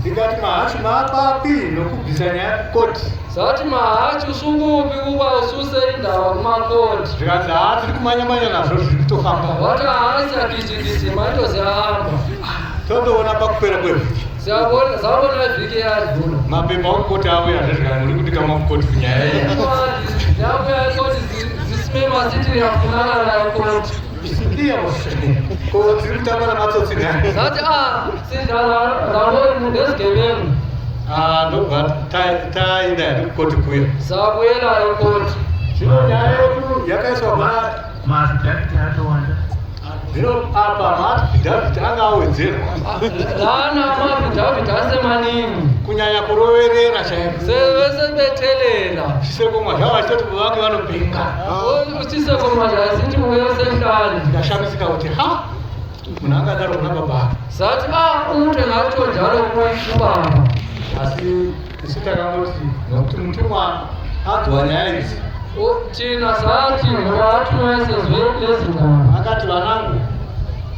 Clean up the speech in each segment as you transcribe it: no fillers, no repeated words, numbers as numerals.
Tikati mahachi mapapi nokubvisanya koti. Zati mahachi usungupi kuba ususe indawo kumakoti. Zvikati tiri kumanya-manya nazvo zviri kutofamba. Wati haasi akiti maitozihamba. Totoona pakupera kwevhiki. Zabona vhiki yadhuna. Mapepa okoti auya ndezvikati muri kuti kama kukoti kunyaya iyi. Yabuya koti zisime masitiri yafunana nayo koti. Ndiyo ko tiri kutamba namatsotsi gani. Zati sidalori mudesigevengu. Ndobva taenda koti kuya. Zabuyelayo koti. Zvino nyaya yedu yakaiswa mazidhavhidhi atowanda. Zvino apa maafidhavhidhi anga awedzerwa. Lana maafidhavhidhi asemaningi. Kunyanya kuroverera chaiko. Sevesebethelela. Chisekomwa zvava chitoti vange vanopinga. Chisekomwa zvasiti uyesehlani. Ndashamisika kuti munhu angadaro kuna baba. Zati umuntu engatonjalo kubaba. Asi isu takangoti nokuti mutumwa anzwa nyaya idzi. Tina zati vatinoesezve lezindaba. Akati vanangu.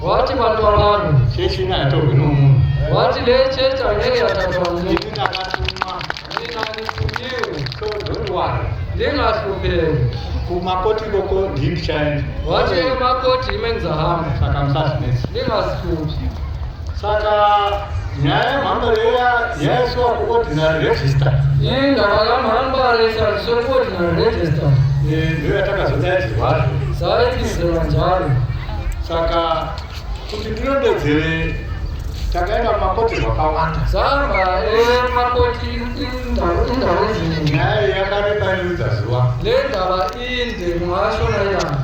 Wati vanhu vanhu. Chechi inayatorwe nomunhu. Wati lechechi anenge yataurwa nomunhu. Ini ndakatuma. Nina nditumiwe. So don't worry. Ndingahlupeki. Kumakoti koko ndindichaenda. Wati emakoti ime ngizahamba. Saka musazinetsa. Ndingazihluphi. Saka nyaya yemhamba yaiswa kuordinary register. Indaba yamhamba yaisaiswe kuordinary register. Ndiyo yatakazodaidzirwazvo. Zaidzirwa njalo. Saka kuti ndinondedzere takaenda mumakoti rwakawanda. Zamba emakoti indaba eziningi. Nyaya yakareba inoudza zuva. Lendaba inde mwashona yana.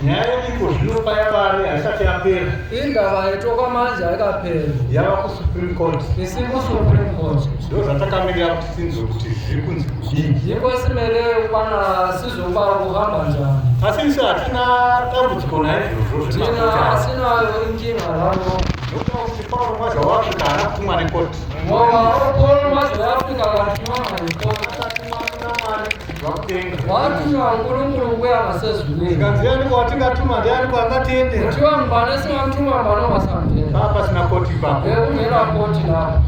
Nyaya yediko zvino paya pari haisati yapera. Indaba yetokwamanje ayikaphela. Yava kusupreme court. Isikusupreme court. Ndo zvatakamirira kuti tinzwe kuti zviri kunzi kudii. Yiko simele ukwana sizopa kuhamba njani. Asi isu hatina dambudziko naizvozvo Tina asinayo inkinga ravo. ndokuona kuti Paulo Mwazha waAfrica haana kutumwa nekoti. Ngoba Paulo Mwazha waAfrica akatumwa nekoti. Akatumwa kuna Mwari kubva kudenga. Watumwa Nkulunkulu kuya masezulwini. Tikanzi ndianiko watingatuma ndianiko angatiendera. Tiwa mbane singamtuma mbano masandera. Pasina koti ipapo. Ekumhera koti lapho.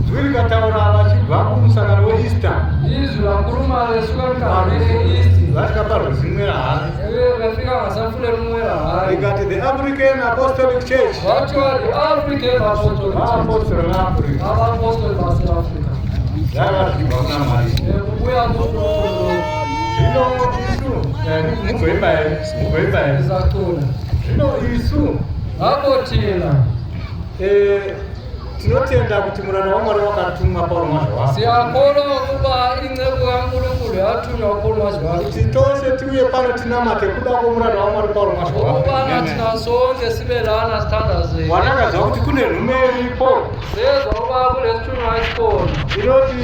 Zwi rikataura vachibva kumusangano weEaster. Izwi lakhuluma lesuka emkhankasweni East. Vasvika parwizi rahari. Vafika ngasafule rumwe rahari. Rikati the African Apostolic Church. Vathiwa the African Apostolic Church. Vaapostoli vaAfrica. Abapostoli baseAfrica. Zvaiva zvichibva kuna Mwari. Kubuya kuNkulunkulu. Zvino isu mugoimba here. Izatula. Zvino isu Ngakho thina tinotenda kuti muranda waMwari wakatumwa Paulo Mwazha waAfrica. siyakholwa ukuba inceku kaNkulunkulu yathunywa uPaulo Mwazha waAfrica. Kuti tose tiuye pano tinamate kuda kwomuranda waMwari Paulo Mwazha Ukubana waAfrica. thina sonke sibe lana sithandazeke. Wanakazwa kuti kune nhume iripo. Sezwa ukuba kulesithunywa isikolo. Inoti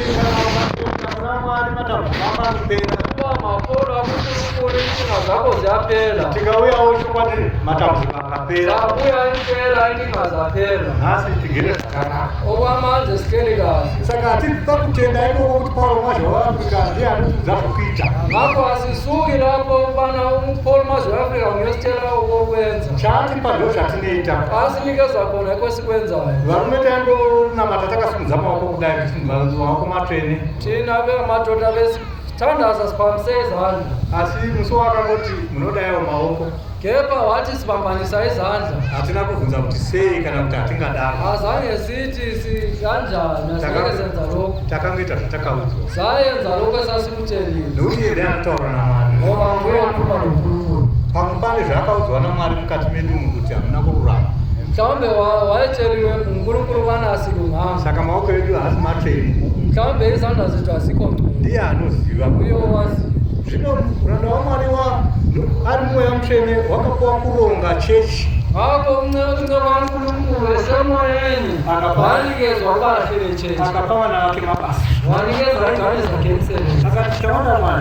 kana kuna Mwari matambama kupera. Ukuba maPaulo akuNkulunkulu inkinga zakho ziyaphela. Tikauyawo chokwadi matambudziko akapera. Zabuya impela inkinga zaphela. Nhasi tigere zvakanaka. Okwamanje sikeli kahle. Saka hatibvi pakutenda ikoko kuti Paulo Mwazha waAfrica ndiye anotidza zvokuita. Ngakho asisuki lapho ukubana uPaulo Mwazha waAfrica ngiyositshela okokwenza. Chaatipa ndo zvatinoita. Asinikeza khona iko sikwenzayo. Varume tandonamata takasimudza maoko kudai kuti maoko matsvene. Thina bengamadoda besithandaza siphamise izandla. Asi musi wakangoti munodaiwo maoko. Kepha wathi sibambanisa izandla. Hatina kubvunza kuti sei kana kuti hatingadaro. Azange sithi kanjani asingeke senza lokho. Takangoita zvatakaudzwa. Sayenza lokho esasikutshelile. Nokuti ndiye anotaura naMwari. Ngoba nguye okhuluma noNkulunkulu. Pamwe pane zvakaudzwa naMwari mukati medu umu kuti hamuna kururama. Mhlawumbe wayetsheliwe nguNkulunkulu ubana asilunganga. Saka maoko edu haasi matsvene. Mhlawumbe izandla zethu azikho ngcono. Ndiye anoziva. Uye owaziyo. Zvino muranda waMwari ari mweya mutsvene wakapuwa kuronga chechi. Ngakho unceku kaNkulunkulu esemoyeni wanikezwa ukuba ahlele tshetshi. Akapa vana vake mabasa. Wanikezwa ingane zakhe emsebenzini. Akati chaona Mwari